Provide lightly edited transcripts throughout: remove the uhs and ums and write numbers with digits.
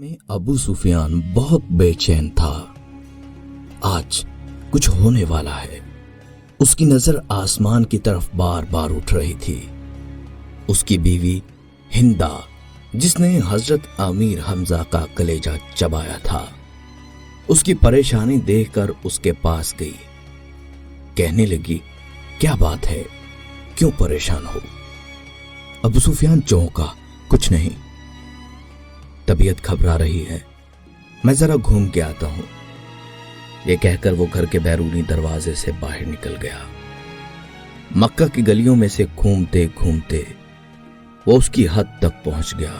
में अबू सुफियान बहुत बेचैन था। आज कुछ होने वाला है। उसकी नजर आसमान की तरफ बार बार उठ रही थी। उसकी बीवी हिंदा, जिसने हजरत अमीर हमजा का कलेजा चबाया था, उसकी परेशानी देखकर उसके पास गई। कहने लगी, क्या बात है, क्यों परेशान हो? अबू सुफियान चौंका, कुछ नहीं, तबीयत घबरा रही है, मैं जरा घूम के आता हूं। यह कहकर वो घर के बैरूनी दरवाजे से बाहर निकल गया। मक्का की गलियों में से घूमते घूमते वो उसकी हद तक पहुंच गया।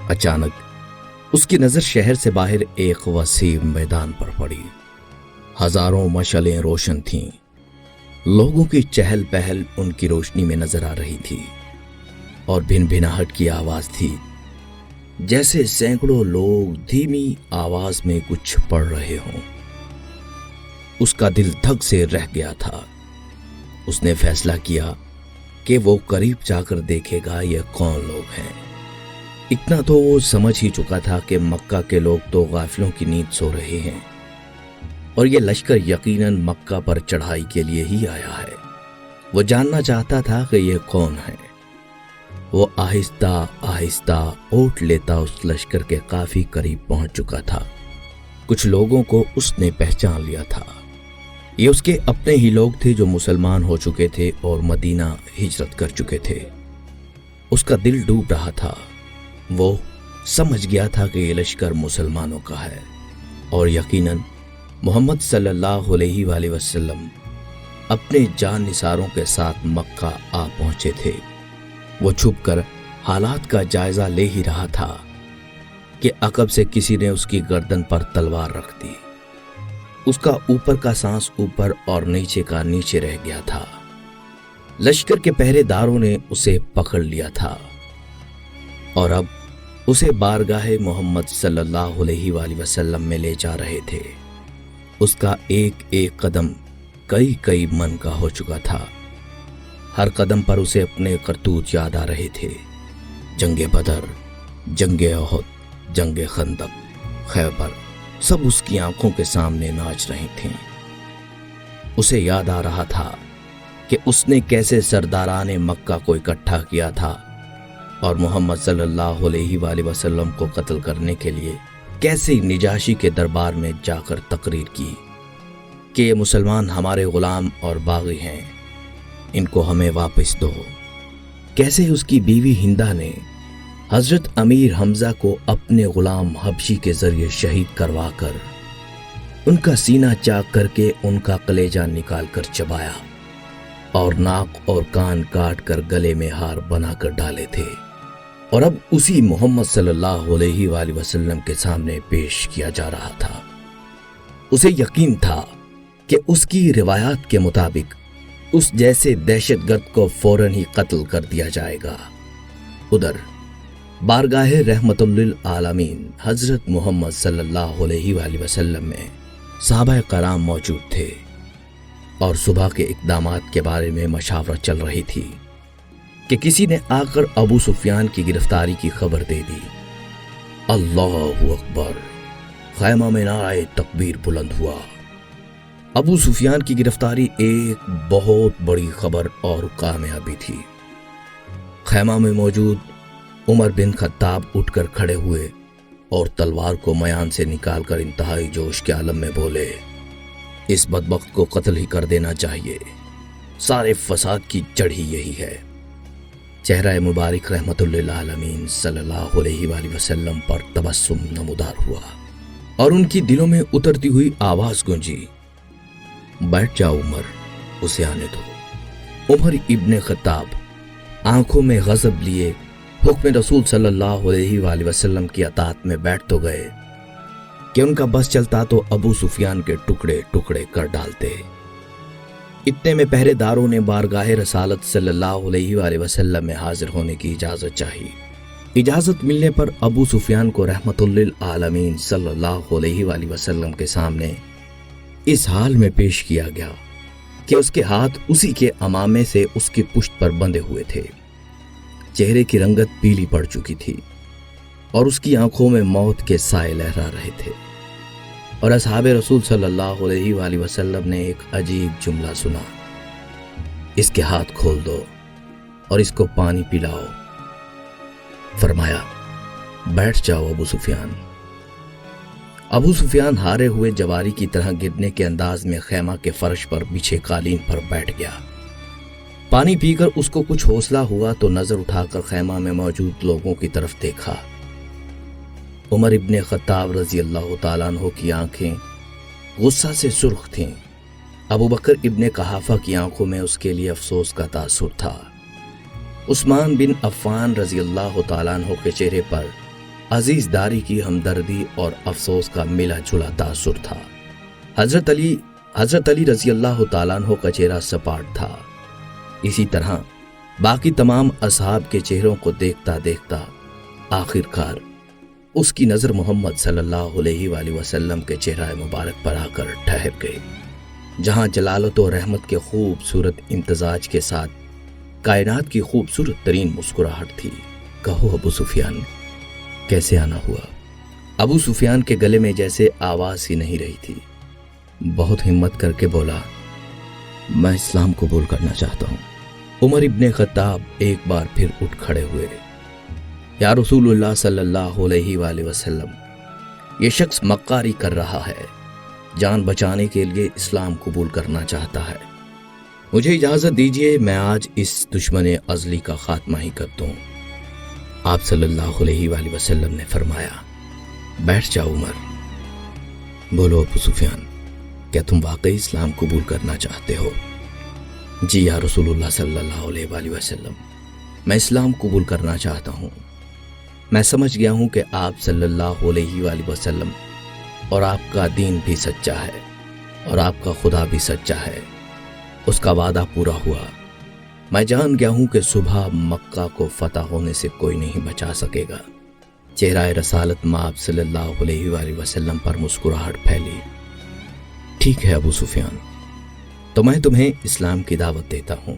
अचानक उसकी नजर शहर से बाहर एक वसीम मैदान पर पड़ी। हजारों मशालें रोशन थीं। लोगों की चहल पहल उनकी रोशनी में नजर आ रही थी और भिनभिनाहट की आवाज थी, जैसे सैकड़ों लोग धीमी आवाज में कुछ पढ़ रहे हों। उसका दिल धक से रह गया था। उसने फैसला किया कि वो करीब जाकर देखेगा ये कौन लोग हैं। इतना तो वो समझ ही चुका था कि मक्का के लोग तो गाफिलों की नींद सो रहे हैं और ये लश्कर यकीनन मक्का पर चढ़ाई के लिए ही आया है। वो जानना चाहता था कि ये कौन है। वो आहिस्ता आहिस्ता ओट लेता उस लश्कर के काफी करीब पहुंच चुका था। कुछ लोगों को उसने पहचान लिया था। ये उसके अपने ही लोग थे जो मुसलमान हो चुके थे और मदीना हिजरत कर चुके थे। उसका दिल डूब रहा था। वो समझ गया था कि ये लश्कर मुसलमानों का है और यकीनन मोहम्मद सल्लल्लाहु अलैहि वसल्लम अपने जान निसारों के साथ मक्का आ पहुंचे थे। वो छुपकर हालात का जायजा ले ही रहा था कि अकब से किसी ने उसकी गर्दन पर तलवार रख दी। उसका ऊपर का सांस ऊपर और नीचे का नीचे रह गया था। लश्कर के पहरेदारों ने उसे पकड़ लिया था और अब उसे बारगाहे मोहम्मद सल्लल्लाहु अलैहि वसल्लम में ले जा रहे थे। उसका एक एक कदम कई कई मन का हो चुका था। हर कदम पर उसे अपने करतूत याद आ रहे थे। जंगे बदर, जंगे ओहद, जंगे खंदक, खैबर, सब उसकी आंखों के सामने नाच रही थीं। उसे याद आ रहा था कि उसने कैसे सरदाराने मक्का को इकट्ठा किया था और मोहम्मद सल्लल्लाहु अलैहि वसल्लम को कत्ल करने के लिए कैसे निजाशी के दरबार में जाकर तकरीर की कि ये मुसलमान हमारे गुलाम और बागी हैं, इनको हमें वापस दो। कैसे उसकी बीवी हिंदा ने हजरत अमीर हमजा को अपने गुलाम हबशी के जरिए शहीद करवाकर उनका सीना चाक करके उनका कलेजा निकाल कर चबाया और नाक और कान काट कर गले में हार बनाकर डाले थे और अब उसी मोहम्मद सल्लल्लाहु अलैहि वसल्लम के सामने पेश किया जा रहा था। उसे यकीन था कि उसकी रिवायात के मुताबिक उस जैसे दहशतगर्द को फौरन ही कत्ल कर दिया जाएगा। उधर बारगाहे रहमतुल्लिल आलमीन हजरत मोहम्मद सल्लल्लाहु अलैहि वसल्लम में सहाबाए कराम मौजूद थे और सुबह के इक़दामात के बारे में मशावरत चल रही थी कि किसी ने आकर अबू सुफियान की गिरफ्तारी की खबर दे दी। अल्लाहु अकबर! खैमा में नारे तकबीर बुलंद हुआ। अबू सुफियान की गिरफ्तारी एक बहुत बड़ी खबर और कामयाबी थी। खैमा में मौजूद उमर बिन खत्ताब उठकर खड़े हुए और तलवार को मयान से निकालकर इंतहाई जोश के आलम में बोले, इस बदबख्त को कत्ल ही कर देना चाहिए। सारे फसाद की जड़ ही यही है। चेहरा मुबारक रहमतुल्लिल आलमीन सल्लल्लाहु अलैहि वसल्लम पर तबस्सुम नमूदार हुआ और उनकी दिलों में उतरती हुई आवाज गूंजी, बैठ जाओ उमर, उसे आने दो। उमर इब्ने खत्ताब आंखों में गजब लिए हुक्म रसूल सल्लल्लाहु अलैहि वसल्लम की अतात में बैठ तो गए कि उनका बस चलता तो अबू सुफियान के टुकड़े टुकड़े कर डालते। इतने में पहरेदारों ने बारगाहे रसालत सल्लल्लाहु अलैहि वसल्लम में हाजिर होने की इजाजत चाहिए। इजाजत मिलने पर अबू सुफियान को रहमतुल्लिल आलमीन सल्लल्लाहु अलैहि वसल्लम के सामने इस हाल में पेश किया गया कि उसके हाथ उसी के अमामे से उसकी पुश्त पर बंधे हुए थे। चेहरे की रंगत पीली पड़ चुकी थी। اور اس کی آنکھوں میں موت کے سائے لہرا رہے تھے، اور اصحاب رسول صلی اللہ علیہ وآلہ وسلم نے ایک عجیب جملہ سنا: اس کے ہاتھ کھول دو اور اس کو پانی پلاؤ۔ فرمایا: بیٹھ جاؤ ابو سفیان۔ ابو سفیان ہارے ہوئے جواری کی طرح گرنے کے انداز میں خیمہ کے فرش پر بچھے قالین پر بیٹھ گیا۔ پانی پی کر اس کو کچھ حوصلہ ہوا تو نظر اٹھا کر خیمہ میں موجود لوگوں کی طرف دیکھا۔ عمر ابن خطاب رضی اللہ تعالیٰ عنہ کی آنکھیں غصہ سے سرخ تھیں۔ ابو بکر ابن قحافہ کی آنکھوں میں اس کے لیے افسوس کا تاثر تھا۔ عثمان بن عفان رضی اللہ تعالیٰ عنہ کے چہرے پر عزیز داری کی ہمدردی اور افسوس کا ملا جلا تاثر تھا۔ حضرت علی رضی اللہ تعالیٰ عنہ کا چہرہ سپاٹ تھا۔ اسی طرح باقی تمام اصحاب کے چہروں کو دیکھتا دیکھتا آخر کار اس کی نظر محمد صلی اللہ علیہ وآلہ وسلم کے چہرہ مبارک پر آ کر ٹھہر گئی، جہاں جلالت و رحمت کے خوبصورت امتزاج کے ساتھ کائنات کی خوبصورت ترین مسکراہٹ تھی۔ کہو ابو سفیان، کیسے آنا ہوا؟ ابو سفیان کے گلے میں جیسے آواز ہی نہیں رہی تھی۔ بہت ہمت کر کے بولا: میں اسلام قبول کرنا چاہتا ہوں۔ عمر ابن خطاب ایک بار پھر اٹھ کھڑے ہوئے۔ یا رسول اللہ صلی اللہ علیہ وآلہ وسلم، یہ شخص مکاری کر رہا ہے، جان بچانے کے لیے اسلام قبول کرنا چاہتا ہے۔ مجھے اجازت دیجیے میں آج اس دشمن ازلی کا خاتمہ ہی کر دوں۔ آپ صلی اللہ علیہ وآلہ وسلم نے فرمایا: بیٹھ جاؤ عمر۔ بولو ابو سفیان، کیا تم واقعی اسلام قبول کرنا چاہتے ہو؟ جی یا رسول اللہ صلی اللہ علیہ وآلہ وسلم، میں اسلام قبول کرنا چاہتا ہوں۔ میں سمجھ گیا ہوں کہ آپ صلی اللہ علیہ وآلہ وسلم اور آپ کا دین بھی سچا ہے اور آپ کا خدا بھی سچا ہے، اس کا وعدہ پورا ہوا۔ میں جان گیا ہوں کہ صبح مکہ کو فتح ہونے سے کوئی نہیں بچا سکے گا۔ چہرہ رسالت مآب صلی اللہ علیہ وآلہ وسلم پر مسکراہٹ پھیلی۔ ٹھیک ہے ابو سفیان، تو میں تمہیں اسلام کی دعوت دیتا ہوں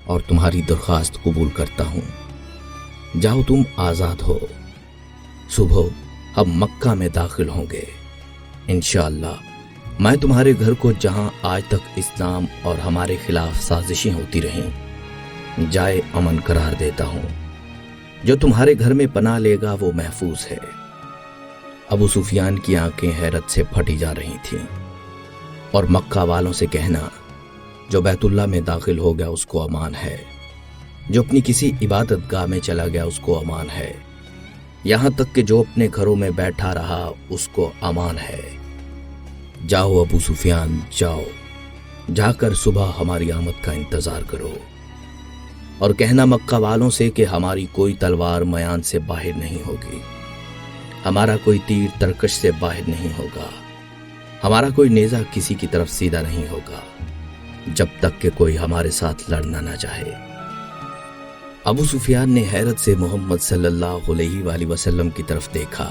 اور تمہاری درخواست قبول کرتا ہوں۔ جاؤ، تم آزاد ہو۔ صبح ہم مکہ میں داخل ہوں گے انشاءاللہ۔ میں تمہارے گھر کو، جہاں آج تک اسلام اور ہمارے خلاف سازشیں ہوتی رہیں، جائے امن قرار دیتا ہوں۔ جو تمہارے گھر میں پناہ لے گا وہ محفوظ ہے۔ ابو سفیان کی آنکھیں حیرت سے پھٹی جا رہی تھیں۔ اور مکہ والوں سے کہنا: جو بیت اللہ میں داخل ہو گیا اس کو امان ہے، جو اپنی کسی عبادت گاہ میں چلا گیا اس کو امان ہے، یہاں تک کہ جو اپنے گھروں میں بیٹھا رہا اس کو امان ہے۔ جاؤ ابو سفیان، جاؤ، جا کر صبح ہماری آمد کا انتظار کرو اور کہنا مکہ والوں سے کہ ہماری کوئی تلوار میان سے باہر نہیں ہوگی، ہمارا کوئی تیر ترکش سے باہر نہیں ہوگا، ہمارا کوئی نیزہ کسی کی طرف سیدھا نہیں ہوگا، جب تک کہ کوئی ہمارے ساتھ لڑنا نہ چاہے۔ ابو سفیان نے حیرت سے محمد صلی اللہ علیہ وآلہ وسلم کی طرف دیکھا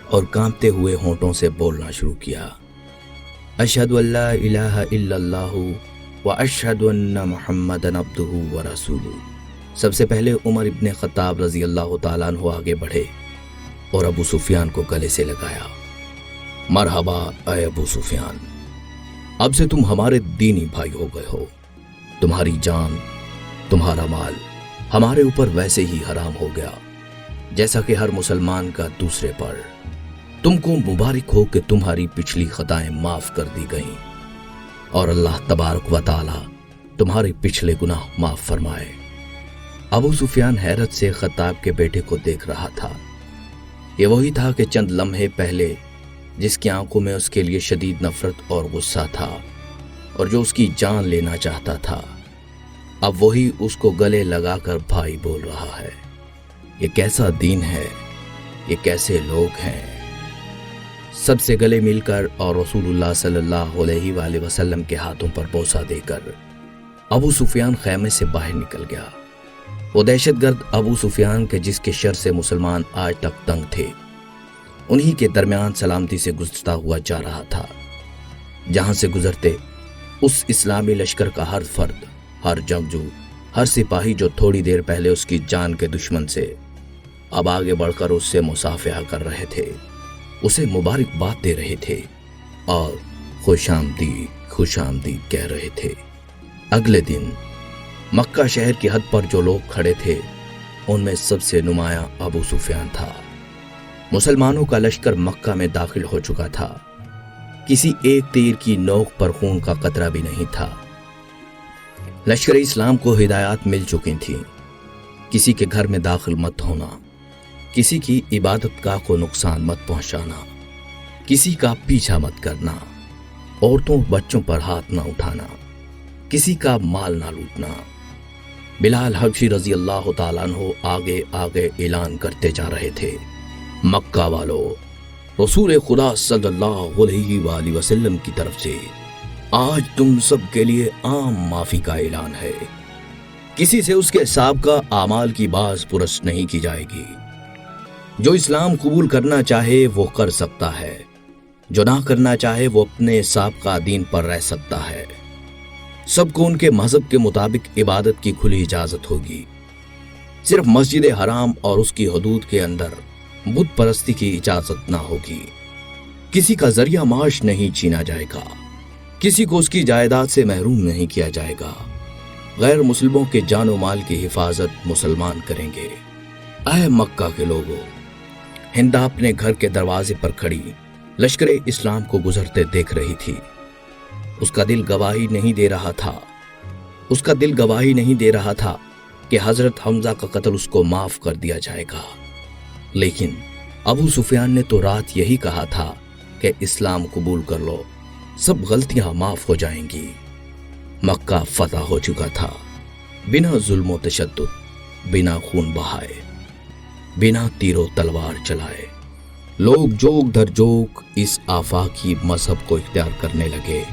اور کانپتے ہوئے ہونٹوں سے بولنا شروع کیا: اشہد ان لا الہ الا اللہ واشہد ان محمدًا عبدہ ورسولہ۔ سب سے پہلے عمر ابن خطاب رضی اللہ تعالیٰ عنہ آگے بڑھے اور ابو سفیان کو گلے سے لگایا۔ مرحبا اے ابو سفیان، اب سے تم ہمارے دینی بھائی ہو گئے ہو۔ تمہاری جان، تمہارا مال ہمارے اوپر ویسے ہی حرام ہو گیا جیسا کہ ہر مسلمان کا دوسرے پر۔ تم کو مبارک ہو کہ تمہاری پچھلی خطائیں معاف کر دی گئیں اور اللہ تبارک و تعالی تمہارے پچھلے گناہ معاف فرمائے۔ ابو سفیان حیرت سے خطاب کے بیٹے کو دیکھ رہا تھا۔ یہ وہی تھا کہ چند لمحے پہلے جس کی آنکھوں میں اس کے لیے شدید نفرت اور غصہ تھا اور جو اس کی جان لینا چاہتا تھا، اب وہی اس کو گلے لگا کر بھائی بول رہا ہے۔ یہ کیسا دین ہے، یہ کیسے لوگ ہیں۔ سب سے گلے مل کر اور رسول اللہ صلی اللہ علیہ وآلہ وسلم کے ہاتھوں پر بوسہ دے کر ابو سفیان خیمے سے باہر نکل گیا۔ وہ دہشت گرد ابو سفیان کے جس کے شر سے مسلمان آج تک تنگ تھے، انہی کے درمیان سلامتی سے گزرتا ہوا جا رہا تھا، جہاں سے گزرتے اس اسلامی لشکر کا ہر فرد، ہر جنگجو، ہر سپاہی جو تھوڑی دیر پہلے اس کی جان کے دشمن سے अब आगे बढ़कर उससे मुसाफिहा कर रहे थे, उसे मुबारकबाद दे रहे थे और खुशामदीद कह रहे थे। अगले दिन मक्का शहर की हद पर जो लोग खड़े थे उनमें सबसे नुमाया अबू सुफियान था। मुसलमानों का लश्कर मक्का में दाखिल हो चुका था। किसी एक तीर की नोक पर खून का कतरा भी नहीं था। लश्कर इस्लाम को हिदायत मिल चुकी थी, किसी के घर में दाखिल मत होना, किसी की इबादतगाह को नुकसान मत पहुंचाना, किसी का पीछा मत करना, औरतों बच्चों पर हाथ ना उठाना, किसी का माल ना लूटना। बिलाल हबशी रजी अल्लाह ताला अन्हु आगे आगे ऐलान करते जा रहे थे, मक्का वालों, रसूल खुदा सल्लल्लाहु अलैहि वसल्लम की तरफ से आज तुम सब के लिए आम माफी का ऐलान है। किसी से उसके साबका आमाल की बाज पुरस नहीं की जाएगी। जो इस्लाम कबूल करना चाहे वो कर सकता है, जो ना करना चाहे वो अपने साबका दीन पर रह सकता है। सबको उनके मजहब के मुताबिक इबादत की खुली इजाजत होगी। सिर्फ मस्जिद हराम और उसकी हदूद के अंदर बुत परस्ती की इजाजत ना होगी। किसी का जरिया माश नहीं छीना जाएगा, किसी को उसकी जायदाद से महरूम नहीं किया जाएगा। गैर मुस्लिमों के जानो माल की हिफाजत मुसलमान करेंगे। ऐ मक्का के लोगों, हिंदा अपने घर के दरवाजे पर खड़ी लश्कर इस्लाम को गुजरते देख रही थी। उसका दिल गवाही नहीं दे रहा था कि हजरत हमजा का कत्ल उसको माफ कर दिया जाएगा। लेकिन अबू सुफियान ने तो रात यही कहा था कि इस्लाम कबूल कर लो, सब गलतियां माफ हो जाएंगी। मक्का फतह हो चुका था, बिना जुल्म तशद्दुद, बिना खून बहाए, बिना तीरों तलवार चलाए। लोग जोग दर जोग इस आफाकी मजहब को इख्तियार करने लगे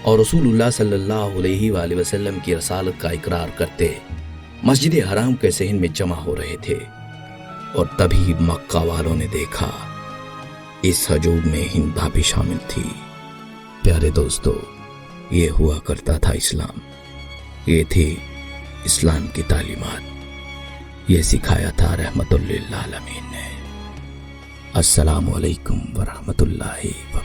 और रसूलुल्लाह सल्लल्लाहु अलैहि वसल्लम की रसालत का इकरार करते मस्जिद हराम के सहन में जमा हो रहे थे। और तभी मक्का वालों ने देखा इस हजूम में हिंदा भी शामिल थी। प्यारे दोस्तों, ये हुआ करता था इस्लाम, ये थी इस्लाम की तालीमात, ये सिखाया था रहमतुल लिल आलमीन ने। अस्सलामु अलैकुम व रहमतुल्लाहि व